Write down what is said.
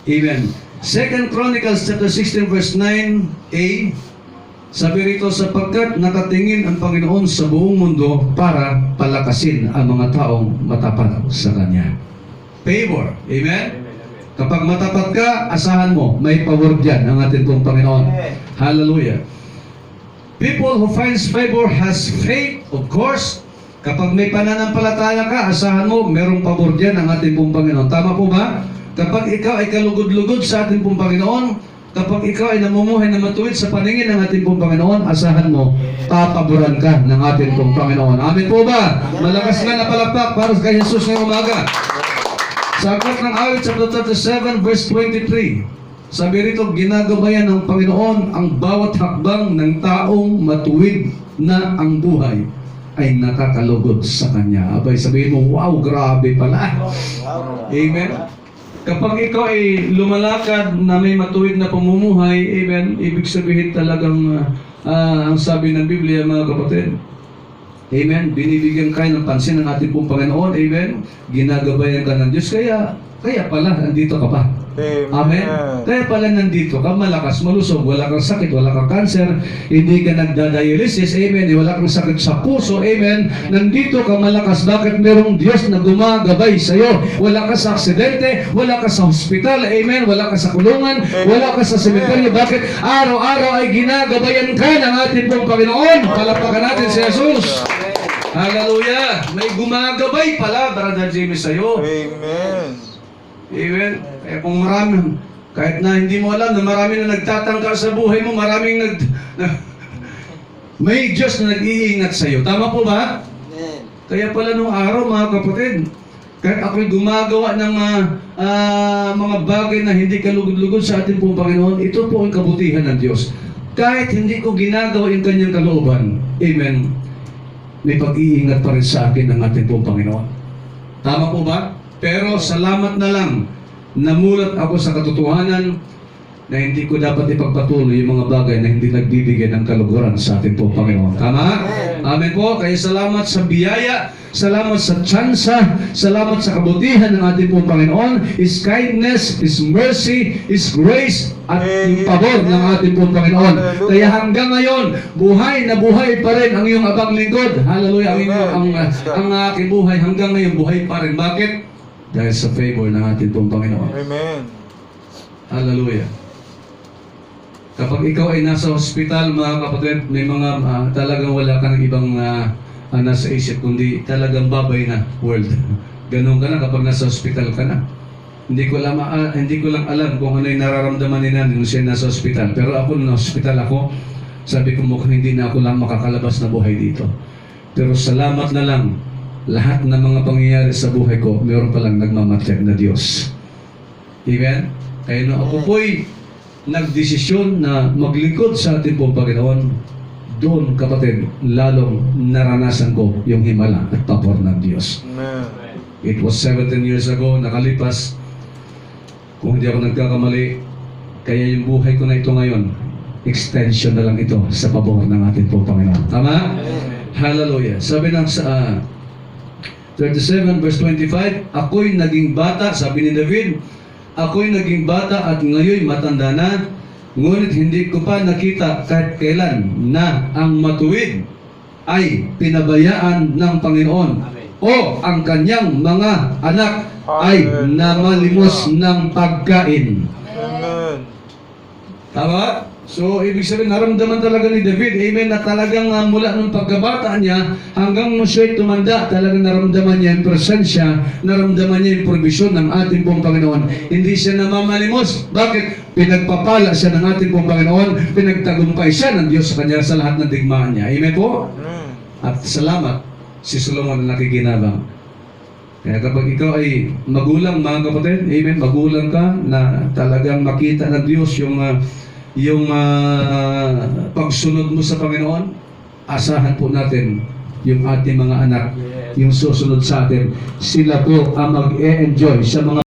Amen. Second Chronicles chapter 16 verse 9a, sabi rito, sapagkat nakatingin ang Panginoon sa buong mundo para palakasin ang mga taong matapat sa Kanya. Favor. Amen? Kapag matapat ka, asahan mo, may pabor dyan ang ating pong Panginoon. Hallelujah. People who finds favor has faith, of course. Kapag may pananampalataya ka, asahan mo, merong pabor dyan ang ating pong Panginoon. Tama po ba? Kapag ikaw ay kalugod-lugod sa ating pong Panginoon, kapag ikaw ay namumuhay na matuwid sa paningin ng ating pong Panginoon, asahan mo, papaboran ka ng ating pong Panginoon. Amen po ba? Malakas nga na palakpak para kay Jesus ngayong umaga. Sa aklat ng awit, chapter 37, verse 23, sabi rito, ginagabayan ng Panginoon ang bawat hakbang ng taong matuwid na ang buhay ay nakakalugod sa Kanya. Abay, sabihin mo, wow, grabe pala. Amen. Kapag ikaw ay lumalakad na may matuwid na pamumuhay, amen, ibig sabihin talagang ang sabi ng Biblia, mga kapatid, amen, binibigyan kayo ng pansin ng ating pong Panginoon, amen, ginagabayan ka ng Diyos, kaya pala, nandito ka pa. Amen. Kaya pala nandito ka, malakas, malusog, wala kang sakit, wala kang cancer, hindi ka nagda-dialysis, amen, wala kang sakit sa puso, amen, nandito ka malakas. Bakit? Merong Diyos na gumagabay sa iyo. Wala ka sa aksidente, wala ka sa hospital, amen, wala ka sa kulungan, wala ka sa sementeryo. Bakit? Araw-araw ay ginagabayan ka ng ating pong Panginoon. Palakpakan natin si Jesus. Hallelujah. May gumagabay pala, Brother Jimmy, sa iyo. Amen. Amen. Kaya kung marami, kahit na hindi mo alam na marami na nagtatangka sa buhay mo, maraming may Diyos na nag-iingat sa iyo. Tama po ba? Amen. Kaya pala nung araw, mga kapatid, kahit ako'y gumagawa ng mga bagay na hindi kalugod-lugod sa ating pong Panginoon, ito po ang kabutihan ng Diyos. Kahit hindi ko ginagawa yung kanyang kalooban, amen, may pag-iingat pa rin sa akin ng ating pong Panginoon. Tama po ba? Pero salamat na lang, namulat ako sa katotohanan na hindi ko dapat ipagpatuloy yung mga bagay na hindi nagbibigay ng kaluguran sa ating po Panginoon. Tama? Amen po. Kaya salamat sa biyaya, salamat sa tsansa, salamat sa kabutihan ng ating po Panginoon, His kindness, His mercy, His grace, at yung pabor ng ating po Panginoon. Kaya hanggang ngayon, buhay na buhay pa rin ang iyong abang lingkod. Hallelujah. Ang aking buhay hanggang ngayon, buhay pa rin. Bakit? Dahil sa favor ng ating pong Panginoon. Amen. Hallelujah. Kapag ikaw ay nasa hospital, mga kapatid, may mga talagang wala ka ng ibang nasa isip, kundi talagang babay na world. Ganun ka na kapag nasa hospital ka na. Hindi ko lang alam kung ano yung nararamdaman ni Nanay nung siya nasa hospital. Pero ako, nung hospital ako, sabi ko mukhang hindi na ako lang makakalabas na buhay dito. Pero salamat na lang, lahat ng mga pangyayari sa buhay ko, mayroon palang nagmamatyag na Diyos. Amen? Kaya nung ako po'y nagdesisyon na maglingkod sa ating pong Panginoon, doon, kapatid, lalong naranasan ko yung himala at pabor ng Diyos. Amen. It was 17 years ago, nakalipas. Kung hindi ako nagkakamali, kaya yung buhay ko na ito ngayon, extension na lang ito sa pabor ng ating pong Panginoon. Tama? Hallelujah. Sabi ng 37 verse 25, ako'y naging bata, sabi ni David, ako'y naging bata at ngayon matanda na, ngunit hindi ko pa nakita kahit kailan na ang matuwid ay pinabayaan ng Panginoon. O ang kanyang mga anak ay namalimos ng pagkain. Amen. Tama? So, ibig sabihin, naramdaman talaga ni David, amen, na talagang mula nung pagkabata niya, hanggang nung siya'y tumanda, talagang naramdaman niya yung presensya, naramdaman niya yung provision ng ating pong Panginoon. Hindi siya namamalimos. Bakit? Pinagpapala siya ng ating pong Panginoon, pinagtagumpay siya ng Diyos sa kanya sa lahat ng digmaan niya. Amen po? At salamat, si Solomon na nakikinabang. Kaya kapag ikaw ay magulang, mga kapatid, amen, magulang ka na talagang makita ng Diyos yung pagsunod mo sa Panginoon, asahan po natin yung ating mga anak, yung susunod sa atin, sila po ang mag-e-enjoy sa mga